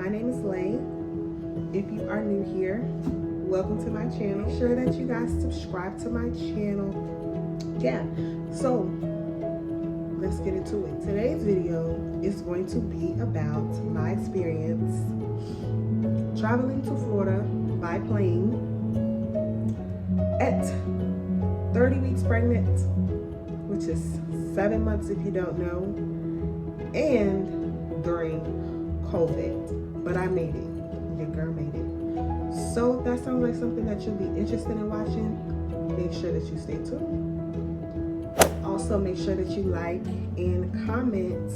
My name is Lay. If you are new here, welcome to my channel. Make sure that you guys subscribe to my channel. Yeah, so let's get into it. Today's video is going to be about my experience traveling to Florida by plane at 30 weeks pregnant, which is 7 months if you don't know, and during COVID, but I made it. Your girl made it. So if that sounds like something that you'll be interested in watching, make sure that you stay tuned. Also, make sure that you like and comment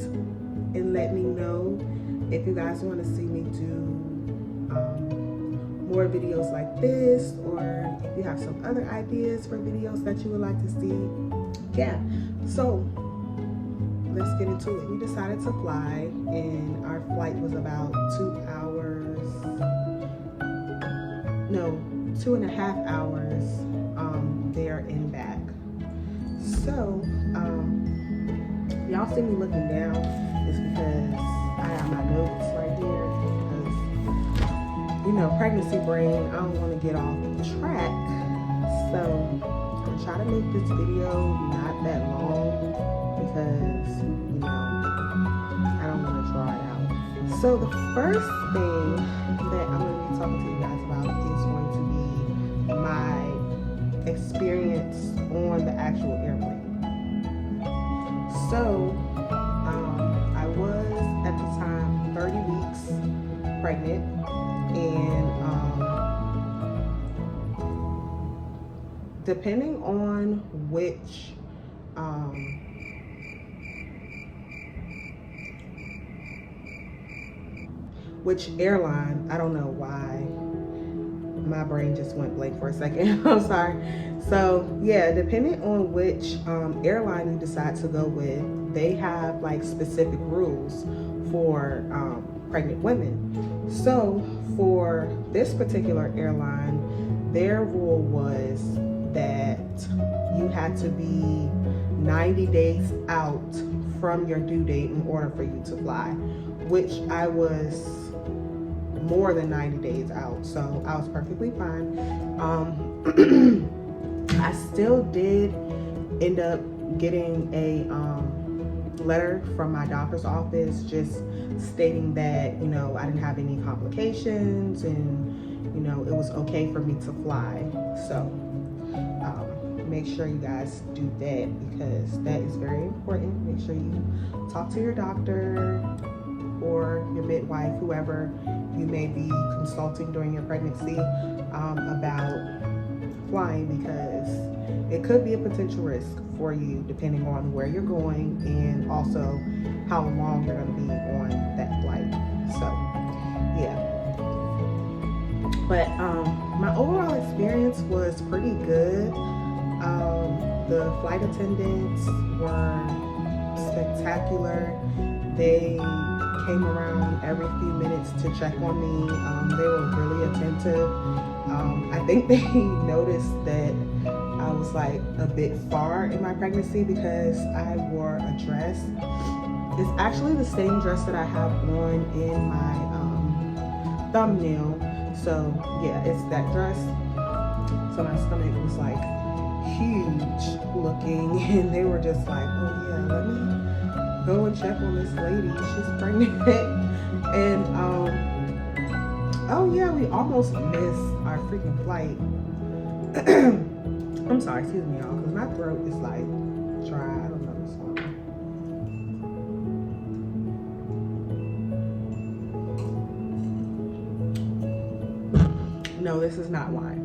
and let me know if you guys want to see me do more videos like this, or if you have some other ideas for videos that you would like to see. Yeah, so let's get into it. We decided to fly, and our flight was about 2.5 hours there and back. So y'all see me looking down is because I have my notes right here, because you know, pregnancy brain, I don't want to get off track. So I'm trying to make this video not that long because, you know, I don't want to draw it out. So the first thing that I'm going to be talking to you guys about is going to be my experience on the actual airplane. So I was at the time 30 weeks pregnant, and depending on which airline, I don't know why my brain just went blank for a second. I'm sorry. So yeah, depending on which airline you decide to go with, they have like specific rules for pregnant women. So for this particular airline, their rule was that you had to be 90 days out from your due date in order for you to fly, which I was more than 90 days out, so I was perfectly fine. I still did end up getting a letter from my doctor's office just stating that, you know, I didn't have any complications and, you know, it was okay for me to fly. So make sure you guys do that, because that is very important. Make sure you talk to your doctor or your midwife, whoever you may be consulting during your pregnancy, about flying, because it could be a potential risk for you depending on where you're going and also how long you're going to be on that flight. So yeah, but my overall experience was pretty good. The flight attendants were spectacular. They came around every few minutes to check on me. They were really attentive. I think they noticed that I was like a bit far in my pregnancy because I wore a dress. It's actually the same dress that I have on in my thumbnail. So yeah, it's that dress. So my stomach was like huge looking, and they were just like, oh yeah, let me go and check on this lady, she's pregnant. And oh yeah, we almost missed our freaking flight. I'm sorry, excuse me y'all, because my throat is like dry. I don't know what's wrong. No, this is not wine.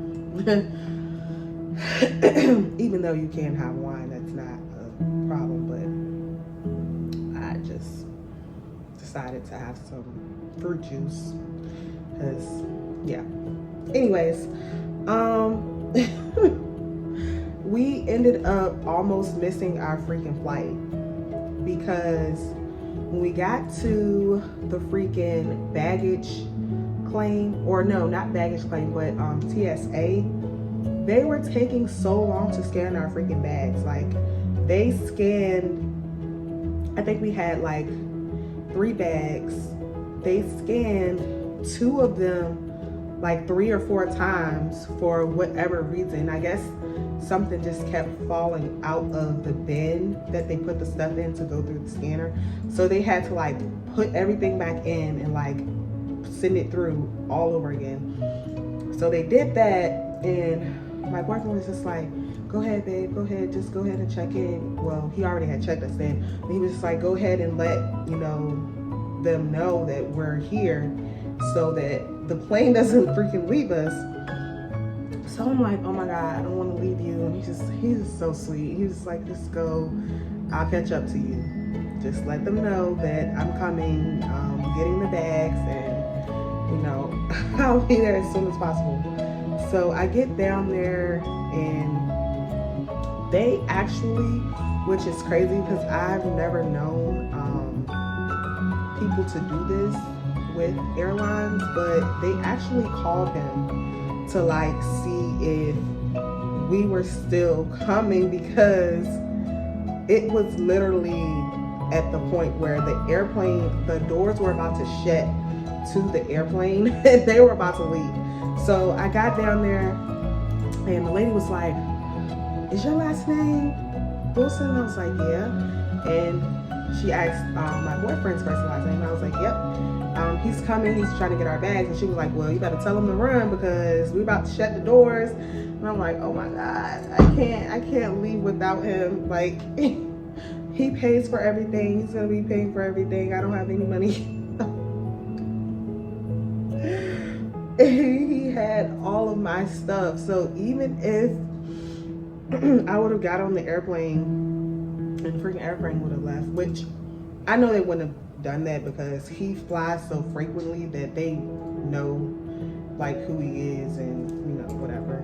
Even though you can have wine, that's not a problem, but I just decided to have some fruit juice because yeah. Anyways, we ended up almost missing our freaking flight because when we got to the freaking baggage claim, or no, not baggage claim, but TSA, they were taking so long to scan our freaking bags. Like, they scanned, I think we had like 3 bags they scanned 2 of them like 3 or 4 times for whatever reason. I guess something just kept falling out of the bin that they put the stuff in to go through the scanner. So they had to like put everything back in and like send it through all over again. So they did that, and my boyfriend was just like, go ahead, babe, go ahead, just go ahead and check in. Well, he already had checked us in. And he was just like, go ahead and let, you know, them know that we're here so that the plane doesn't freaking leave us. So I'm like, oh my God, I don't want to leave you. And he's just so sweet. He was like, just go, I'll catch up to you. Just let them know that I'm coming, getting the bags, and, you know, I'll be there as soon as possible. So I get down there, and they actually, which is crazy because I've never known people to do this with airlines, but they actually called him to like see if we were still coming, because it was literally at the point where the airplane, the doors were about to shut to the airplane and they were about to leave. So I got down there and the lady was like, is your last name Wilson? I was like, yeah. And she asked my boyfriend's first and last name. I was like, yep. He's coming, he's trying to get our bags. And she was like, well, you better tell him to run because we're about to shut the doors. And I'm like, oh my God, I can't leave without him. Like, he pays for everything. He's gonna be paying for everything. I don't have any money. He had all of my stuff. So even if I would have got on the airplane and the freaking airplane would have left, which I know they wouldn't have done that because he flies so frequently that they know like who he is and, you know, whatever.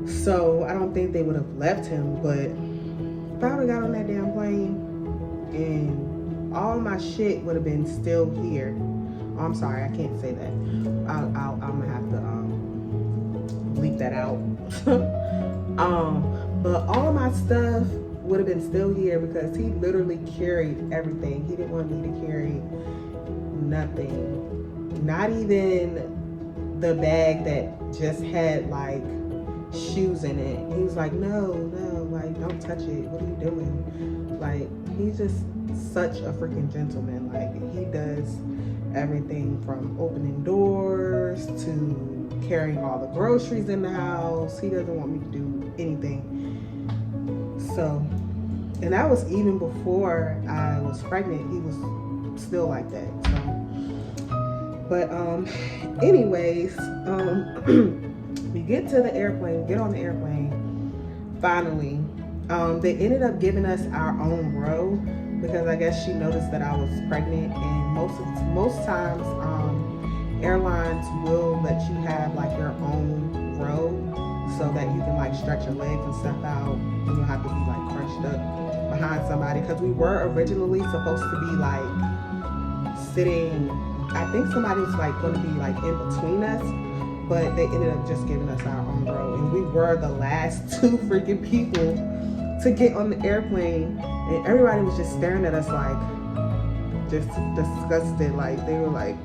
So I don't think they would have left him. But if I would have got on that damn plane and all my shit would have been still here. Oh, I'm sorry, I can't say that. I'm gonna have to bleep that out. But all of my stuff would have been still here because he literally carried everything. He didn't want me to carry nothing. Not even the bag that just had like shoes in it. He was like, no, like don't touch it. What are you doing? Like, he's just such a freaking gentleman. Like, he does everything from opening doors to carrying all the groceries in the house. He doesn't want me to do anything. So, and that was even before I was pregnant. He was still like that. So, but anyways, we get to the airplane, get on the airplane, finally. They ended up giving us our own row because I guess she noticed that I was pregnant, and most times airlines will let you have like your own row so that you can like stretch your legs and stuff out. You don't have to be like crunched up behind somebody, because we were originally supposed to be like sitting, I think somebody was like going to be like in between us, but they ended up just giving us our own row, and we were the last 2 freaking people to get on the airplane, and everybody was just staring at us like just disgusted. Like, they were like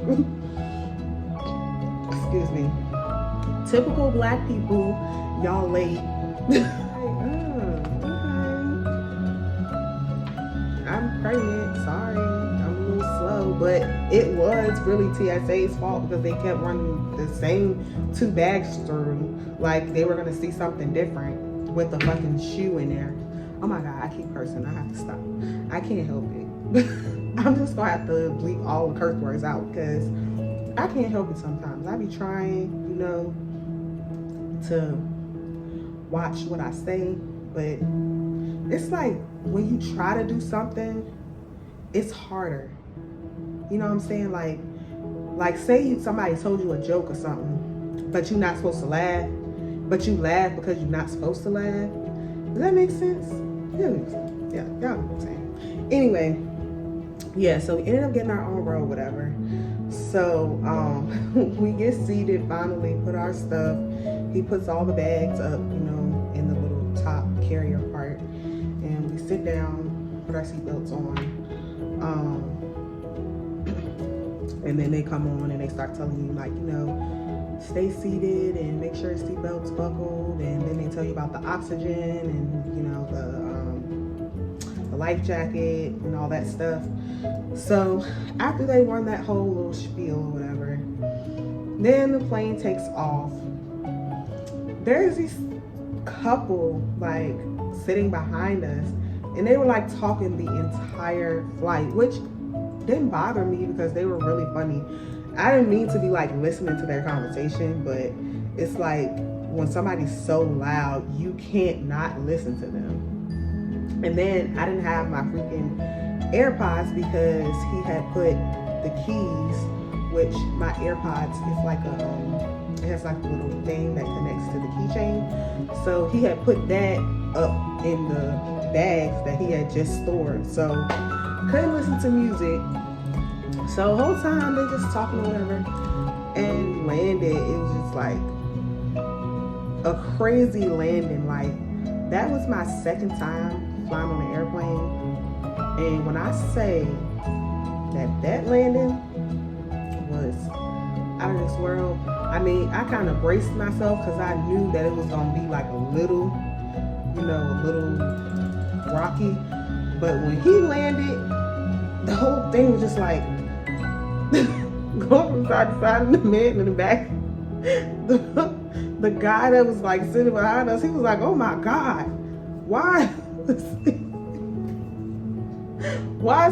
excuse me, typical black people, y'all late. Like, okay, I'm pregnant, sorry, I'm a little slow. But it was really TSA's fault because they kept running the same 2 bags through, like they were gonna see something different with the fucking shoe in there. Oh my God, I keep cursing, I have to stop. I can't help it. I'm just gonna have to bleep all the curse words out because I can't help it sometimes. I be trying, you know, to watch what I say, but it's like when you try to do something, it's harder. You know what I'm saying? Like say somebody told you a joke or something, but you're not supposed to laugh, but you laugh because you're not supposed to laugh. Does that make sense? Yeah, y'all know what I'm saying. Anyway, yeah, so we ended up getting our own row, whatever. So we get seated, finally put our stuff. He puts all the bags up, you know, in the little top carrier part, and we sit down, put our seatbelts on. And then they come on and they start telling you, like, stay seated and make sure your seatbelt's buckled. And then they tell you about the oxygen and, the life jacket and all that stuff. So after they run that whole little spiel or whatever, then the plane takes off. There's this couple like sitting behind us, and they were like talking the entire flight, which didn't bother me because they were really funny. I didn't mean to be like listening to their conversation, but it's like when somebody's so loud, you can't not listen to them. And then I didn't have my freaking AirPods because he had put the keys, which my AirPods is like it has like a little thing that connects to the keychain. So he had put that up in the bags that he had just stored. So couldn't listen to music. So the whole time they just talking or whatever, and landed. It was just like a crazy landing. Like that was my second time flying on an airplane, and when I say that landing was out of this world, I mean, I kind of braced myself because I knew that it was gonna be like a little rocky. But when he landed, the whole thing was just like going from side to side, in the mid and in the back. The guy that was like sitting behind us, he was like, "Oh my God, why is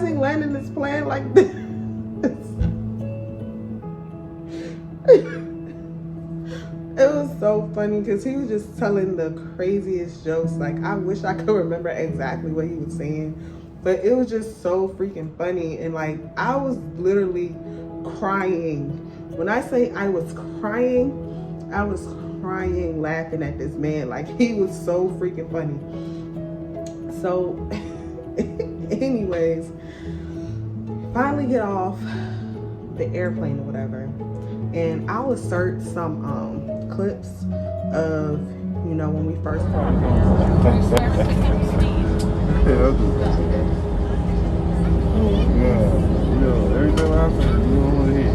he landing this plane like this?" It was so funny because he was just telling the craziest jokes. Like, I wish I could remember exactly what he was saying, but it was just so freaking funny. And like, I was literally crying. When I say I was crying laughing at this man. Like, he was so freaking funny. So anyways, finally get off the airplane or whatever, and I'll insert some clips of when we first came. Everything I say, you don't want to hear.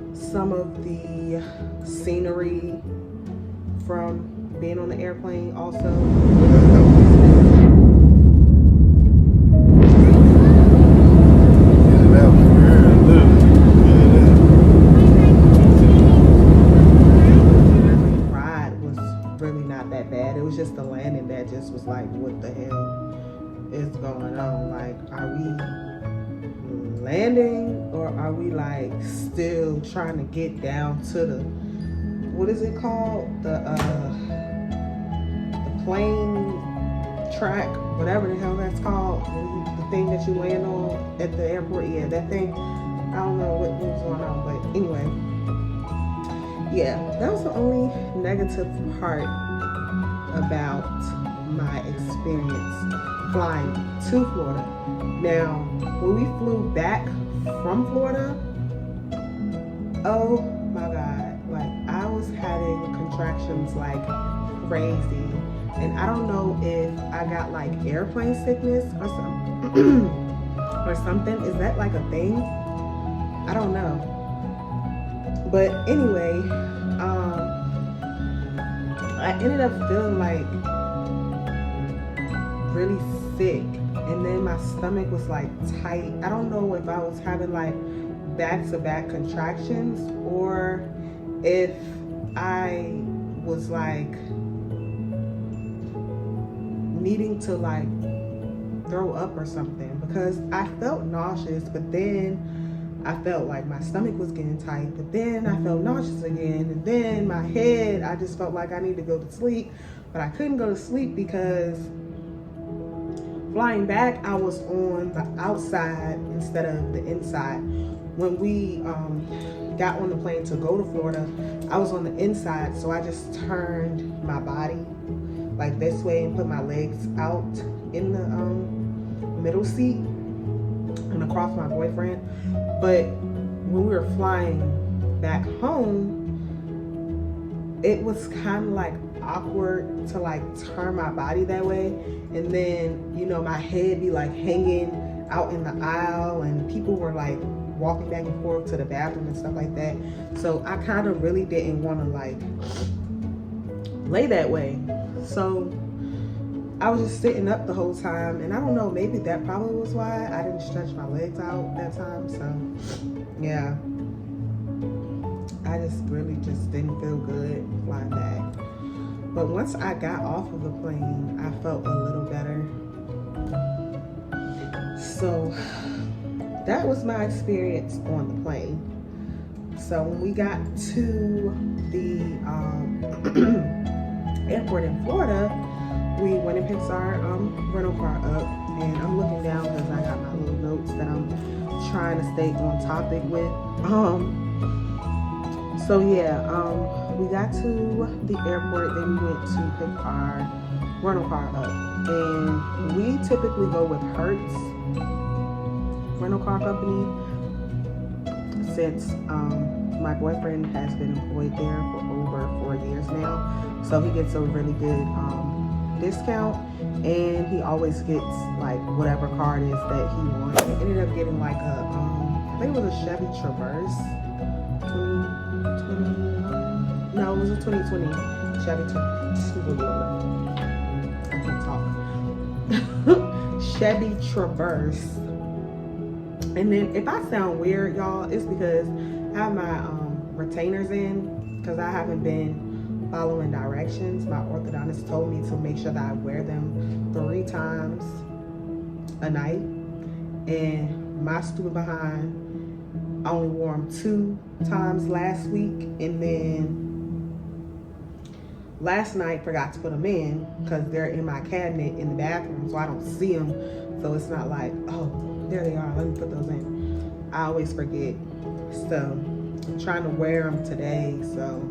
And some of the scenery from being on the airplane also. Just the landing that just was like, what the hell is going on? Like, are we landing or are we like still trying to get down to the, what is it called, the plane track, whatever the hell that's called, the thing that you land on at the airport? Yeah, that thing. I don't know what was going on, but anyway, yeah, that was the only negative part about my experience flying to Florida. Now, when we flew back from Florida, oh my God, like I was having contractions like crazy. And I don't know if I got like airplane sickness or something. Or something. Is that like a thing? I don't know. But anyway, I ended up feeling like really sick, and then my stomach was like tight. I don't know if I was having like back-to-back contractions or if I was like needing to like throw up or something, because I felt nauseous, but then I felt like my stomach was getting tight, but then I felt nauseous again, and then my head, I just felt like I needed to go to sleep, but I couldn't go to sleep because flying back, I was on the outside instead of the inside. When we got on the plane to go to Florida, I was on the inside, so I just turned my body like this way and put my legs out in the middle seat and across my boyfriend. But when we were flying back home, it was kind of like awkward to like turn my body that way, and then my head be like hanging out in the aisle, and people were like walking back and forth to the bathroom and stuff like that. So I kind of really didn't want to like lay that way. So I was just sitting up the whole time, and I don't know, maybe that probably was why I didn't stretch my legs out that time. So yeah, I just really just didn't feel good flying back. But once I got off of the plane, I felt a little better. So that was my experience on the plane. So when we got to the airport in Florida, we went and picked our rental car up, and I'm looking down because I got my little notes that I'm trying to stay on topic with. So yeah, we got to the airport, then we went to pick our rental car up, and we typically go with Hertz rental car company since my boyfriend has been employed there for over 4 years now, so he gets a really good discount, and he always gets like whatever car it is that he wants. He ended up getting like a I think it was a Chevy Traverse 2021. No, it was a 2020 Chevy I can't talk. Chevy Traverse. And then if I sound weird, y'all, it's because I have my retainers in because I haven't been following directions. My orthodontist told me to make sure that I wear them 3 times a night, and my stupid behind only wore them 2 times last week, and then last night forgot to put them in because they're in my cabinet in the bathroom, so I don't see them. So it's not like, oh, there they are, let me put those in. I always forget. So I'm trying to wear them today, so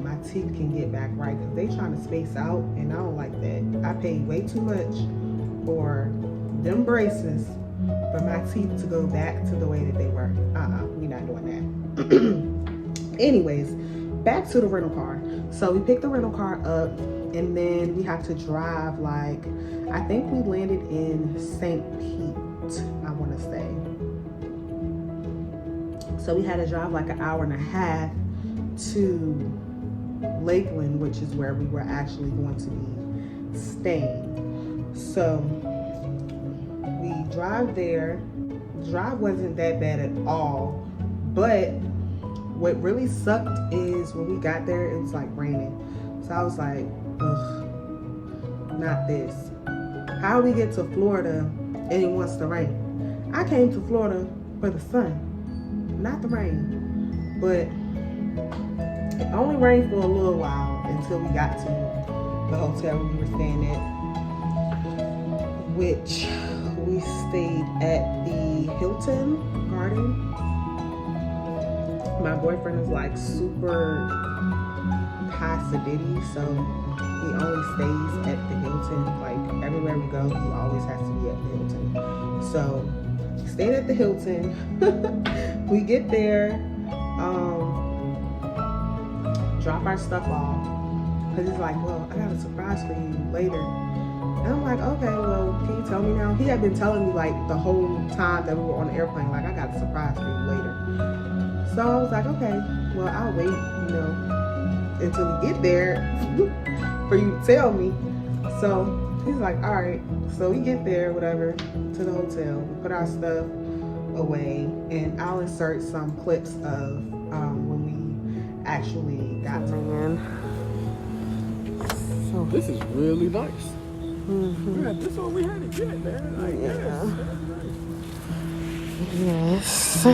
my teeth can get back right, because they trying to space out, and I don't like that. I paid way too much for them braces for my teeth to go back to the way that they were. We're not doing that. Anyways, back to the rental car. So we picked the rental car up, and then we have to drive like, I think we landed in St. Pete, I want to say. So we had to drive like an hour and a half to Lakeland, which is where we were actually going to be staying. So we drive there. The drive wasn't that bad at all, but what really sucked is when we got there, it was like raining. So I was like, ugh, not this. How we get to Florida and it wants to rain? I came to Florida for the sun, not the rain. But it only rained for a little while until we got to the hotel we were staying at, which we stayed at the Hilton Garden. My boyfriend is like super high sedity, so he only stays at the Hilton. Like everywhere we go, he always has to be at the Hilton. So we stayed at the Hilton. We get there, drop our stuff off, because he's like, well, I got a surprise for you later. And I'm like, okay, well, can you tell me now? He had been telling me like the whole time that we were on the airplane, like, I got a surprise for you later. So I was like, okay, well, I'll wait, until we get there for you to tell me. So he's like, all right. So we get there, whatever, to the hotel. We put our stuff away, and I'll insert some clips of when we actually got to in. So this is really nice. Mm-hmm. Yeah, this is what we had to get, man. I guess. Yes.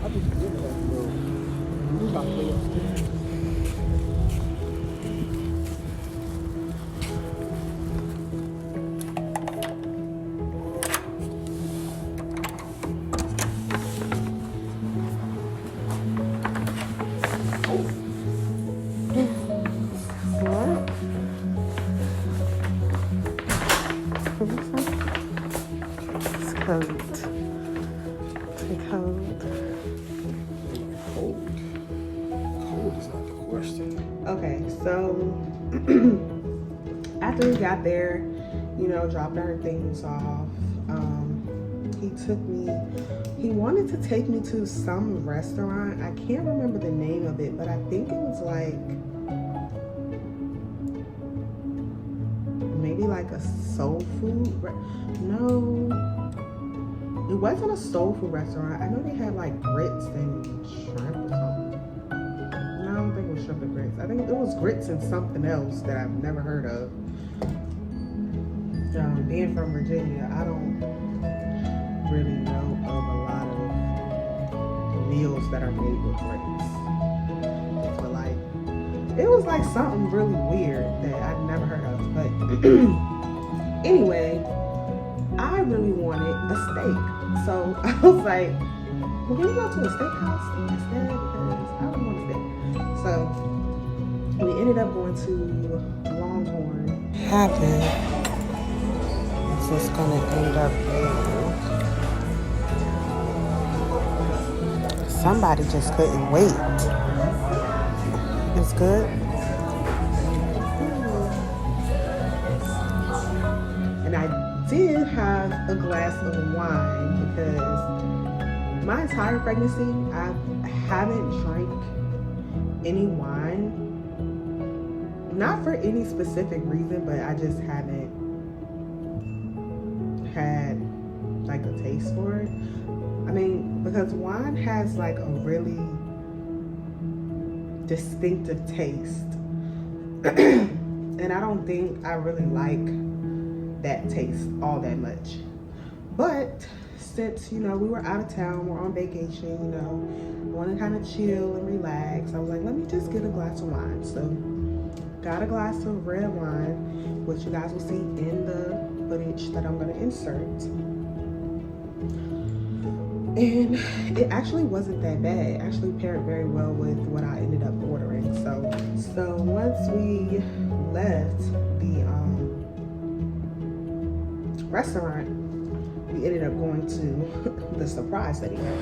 I just really like to go. We about to go upstairs. coat. Take hold. Cold. Cold is not the question. Okay, so after we got there, dropped our things off, he wanted to take me to some restaurant. I can't remember the name of it, but I think it was like, maybe like a soul food. No, it wasn't a soul food restaurant. I know they had like grits and shrimp or something. No, I don't think it was shrimp and grits. I think it was grits and something else that I've never heard of. Being from Virginia, I don't really know of a lot of meals that are made with grits. But like, it was like something really weird that I've never heard of. But anyway, I really wanted a steak. So I was like, well, can we go to a steakhouse instead? Because I don't want a steak. So we ended up going to Longhorn. Happen. It's gonna end up being. Somebody just couldn't wait. It's good. And I did have a glass of wine because my entire pregnancy I haven't drank any wine. Not for any specific reason, but I just haven't had like a taste for it. I mean, because wine has like a really distinctive taste. And I don't think I really like that taste all that much. But since, we were out of town, we're on vacation, want to kind of chill and relax, I was like, let me just get a glass of wine. So got a glass of red wine, which you guys will see in the footage that I'm going to insert. And it actually wasn't that bad. It actually paired very well with what I ended up ordering. So once we left the restaurant, we ended up going to the surprise that he had.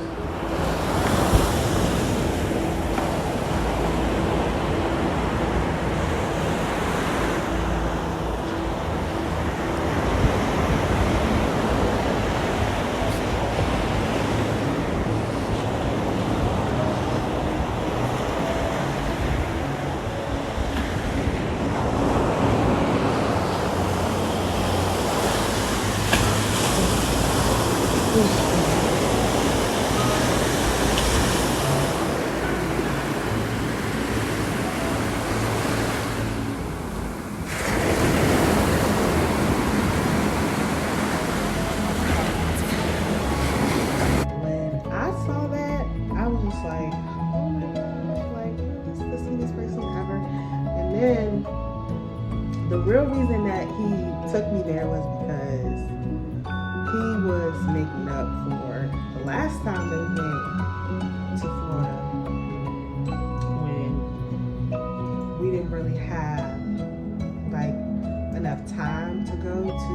The real reason that he took me there was because he was making up for the last time that we went to Florida when we didn't really have like enough time to go to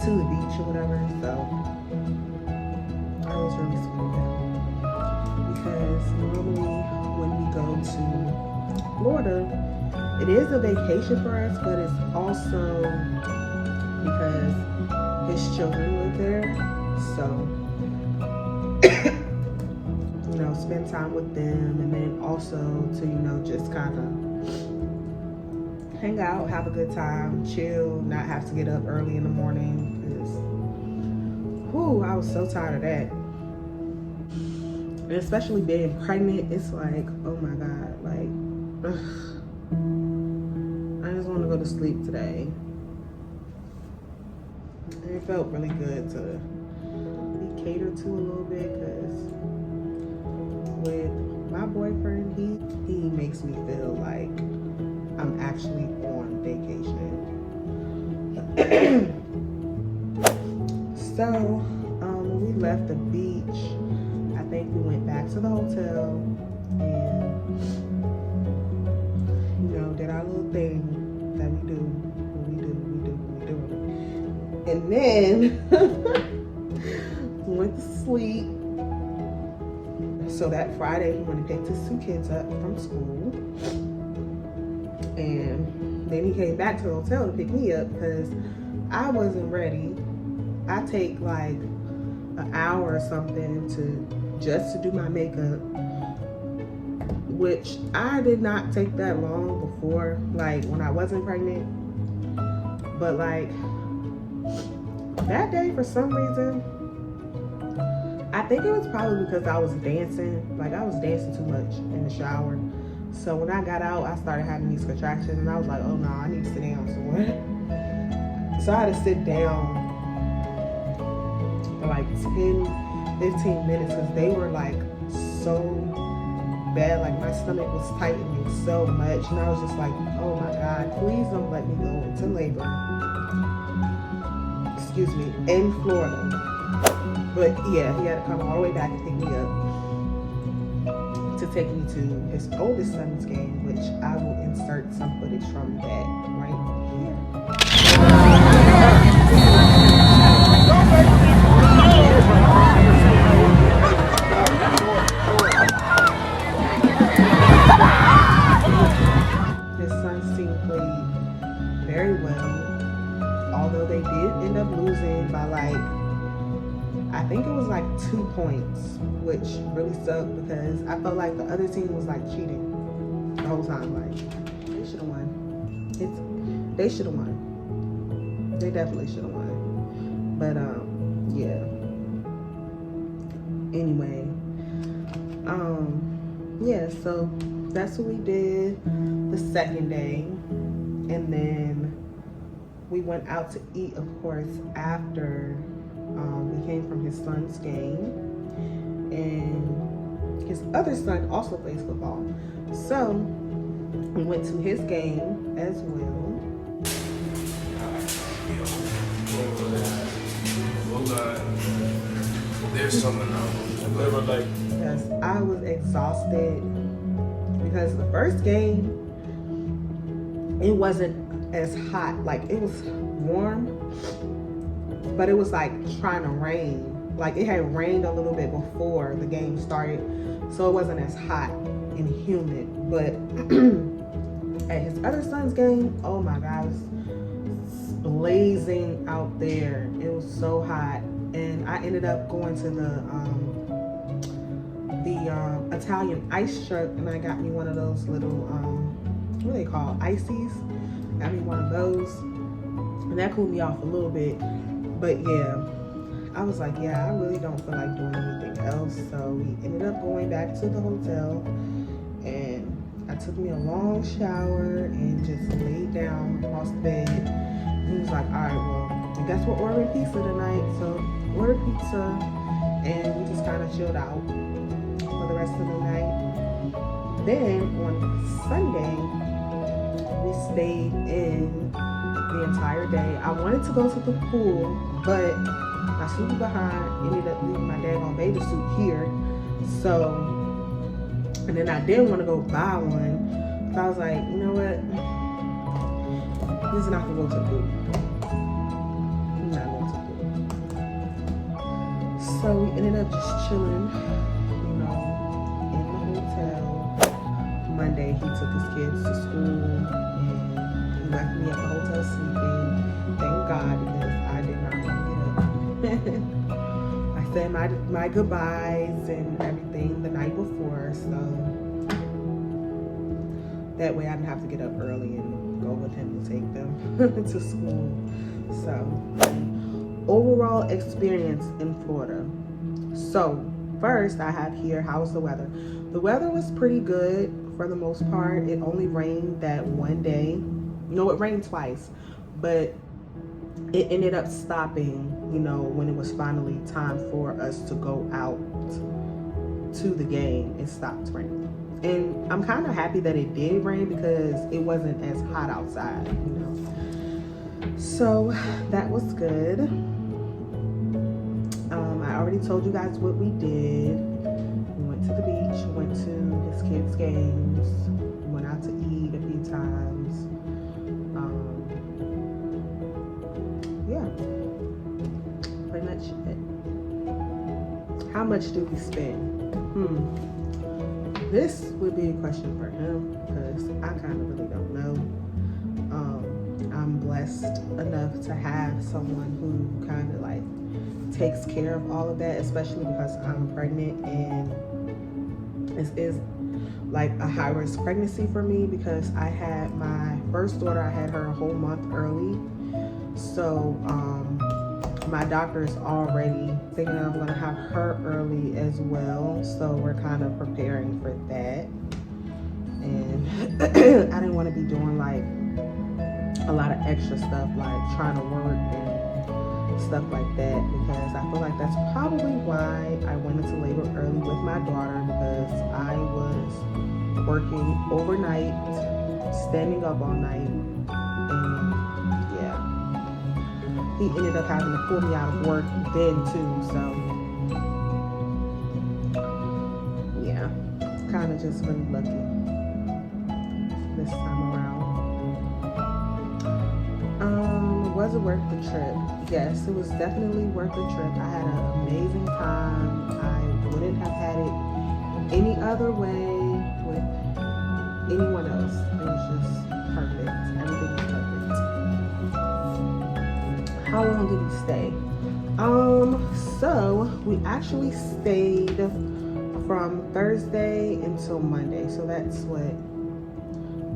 the beach or whatever. So I was really sweet with him because normally when we go to Florida, it is a vacation for us, but it's also because his children live there. So, spend time with them, and then also to, just kind of hang out, have a good time, chill, not have to get up early in the morning, because, I was so tired of that. And especially being pregnant, it's like, oh my God, like, ugh. I just want to go to sleep today. And it felt really good to be catered to a little bit, because with my boyfriend, he makes me feel like I'm actually on vacation. So when we left the beach, I think we went back to the hotel and did our little thing that we do. And then went to sleep. So that Friday, he went and picked his 2 kids up from school. And then he came back to the hotel to pick me up because I wasn't ready. I take like an hour or something to do my makeup, which I did not take that long before, like when I wasn't pregnant. But like that day, for some reason, I think it was probably because I was dancing. Like I was dancing too much in the shower. So when I got out, I started having these contractions, and I was like, oh no, I need to sit down somewhere. So I had to sit down for like 10, 15 minutes because they were like so bad. Like my stomach was tightening so much, and I was just like, oh my God, please don't let me go into labor. Excuse me, in Florida. But yeah, he had to come all the way back and pick me up to take me to his oldest son's game, which I will insert some footage from that right here. His son's team played very well, although they did end up losing by like, I think it was like 2 points, which really sucked because I felt like the other team was like cheating the whole time. Like they should have won. They should have won. They definitely should have won. But yeah. Anyway, yeah. So that's what we did the second day, and then we went out to eat, of course, after. We came from his son's game, and his other son also plays football. So we went to his game as well. There's something Yes, I was exhausted because the first game, it wasn't as hot. Like it was warm, but it was like trying to rain. Like it had rained a little bit before the game started, so it wasn't as hot and humid. But at his other son's game, oh my God, it was blazing out there. It was so hot, and I ended up going to the Italian ice truck, and I got me one of those little what are they called, ices. Got me one of those, and that cooled me off a little bit. But yeah, I was like, yeah, I really don't feel like doing anything else. So we ended up going back to the hotel, and I took me a long shower and just laid down across the bed. And he was like, all right, well, I guess we're ordering pizza tonight. So ordered pizza, and we just kind of chilled out for the rest of the night. Then on Sunday, we stayed in the entire day. I wanted to go to the pool, but my super behind ended up leaving my daggone bathing suit here. So, and then I didn't want to go buy one. So I was like, you know what? This is not gonna go to the pool. I'm not going to the pool. So we ended up just chilling, you know, in the hotel. Monday, he took his kids to school, and he left me at the hotel sleeping. Thank God, because I did not want to get up. I said my goodbyes and everything the night before, so that way I didn't have to get up early and go with him to take them to school. So, overall experience in Florida. So, first I have here, how's the weather? The weather was pretty good for the most part. It only rained that one day. No, it rained twice, but it ended up stopping, you know, when it was finally time for us to go out to the game. It stopped raining. And I'm kind of happy that it did rain because it wasn't as hot outside, you know. So that was good. I already told you guys what we did. We went to the beach, went to his kids' games, went out to eat a few times. Yeah. How much do we spend? This would be a question for him because I kind of really don't know. I'm blessed enough to have someone who kind of like takes care of all of that, especially because I'm pregnant, and this is like a high risk pregnancy for me because I had my first daughter, I had her a whole month early. So my doctor's already thinking I'm gonna have her early as well. So we're kind of preparing for that. And I didn't want to be doing like a lot of extra stuff like trying to work and stuff like that, because I feel like that's probably why I went into labor early with my daughter, because I was working overnight, standing up all night, and yeah, he ended up having to pull me out of work then too. So yeah, kind of just really lucky this time around. Was it worth the trip? Yes, it was definitely worth the trip. I had an amazing time. I wouldn't have had it any other way with anyone else. It was just perfect. Everything was perfect. How long did we stay? So we actually stayed from Thursday until Monday. So that's what,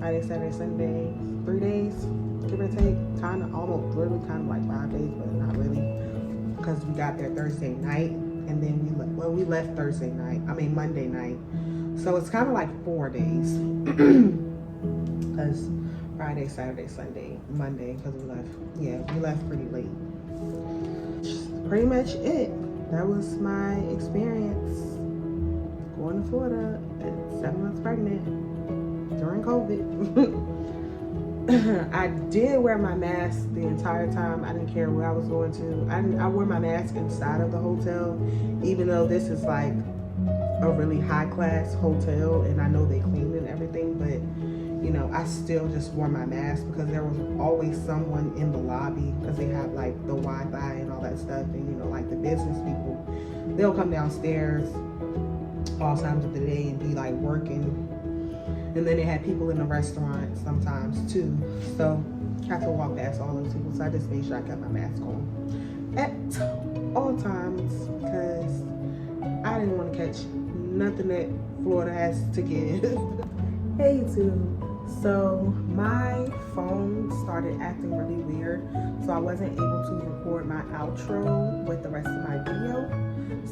Friday, Saturday, Sunday, 3 days, give or take. Kind of, almost, really kind of like 5 days, but not really, because we got there Thursday night, and then we left Monday night. So it's kind of like 4 days, because Friday, Saturday, Sunday, Monday, because we left pretty late. Pretty much it. That was my experience going to Florida at 7 months pregnant during COVID. I did wear my mask the entire time. I didn't care where I was going to. I wore my mask inside of the hotel, even though this is like a really high class hotel and I know they clean and everything, but you know, I still just wore my mask because there was always someone in the lobby, because they have like the Wi-Fi and all that stuff, and you know, like the business people, they'll come downstairs all times of the day and be like working. And then they had people in the restaurant sometimes too. So I have to walk past all those people. So I just made sure I kept my mask on at all times, because I didn't want to catch nothing that Florida has to give. Hey YouTube. So my phone started acting really weird. So I wasn't able to record my outro with the rest of my video.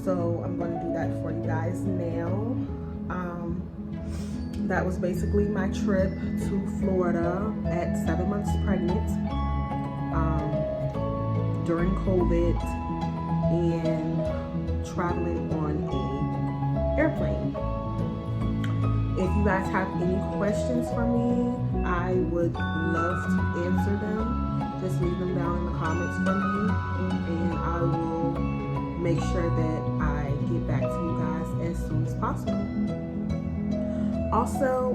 So I'm going to do that for you guys now. That was basically my trip to Florida at 7 months pregnant during COVID, and traveling on an airplane. If you guys have any questions for me, I would love to answer them. Just leave them down in the comments for me, and I will make sure that I get back to you guys as soon as possible. Also,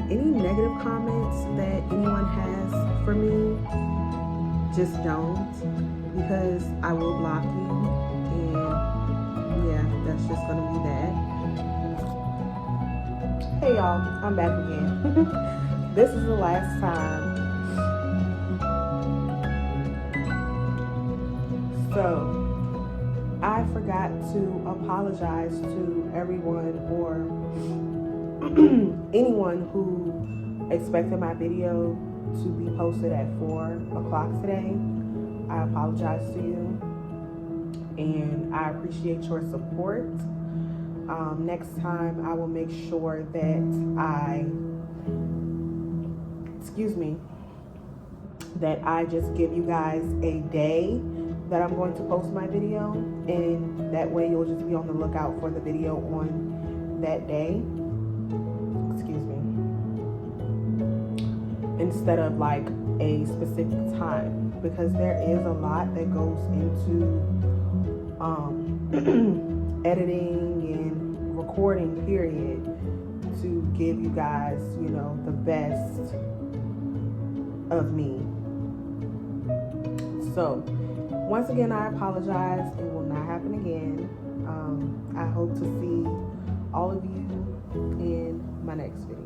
any negative comments that anyone has for me, just don't, because I will block you, and yeah, that's just gonna be that. Hey y'all, I'm back again. This is the last time. So, I forgot to apologize to everyone or anyone who expected my video to be posted at 4 o'clock today. I apologize to you, and I appreciate your support. Next time I will make sure that I just give you guys a day that I'm going to post my video, and that way you'll just be on the lookout for the video on that day. Instead of like a specific time, because there is a lot that goes into editing and recording, period, to give you guys, you know, the best of me. So once again, I apologize. It will not happen again. I hope to see all of you in my next video.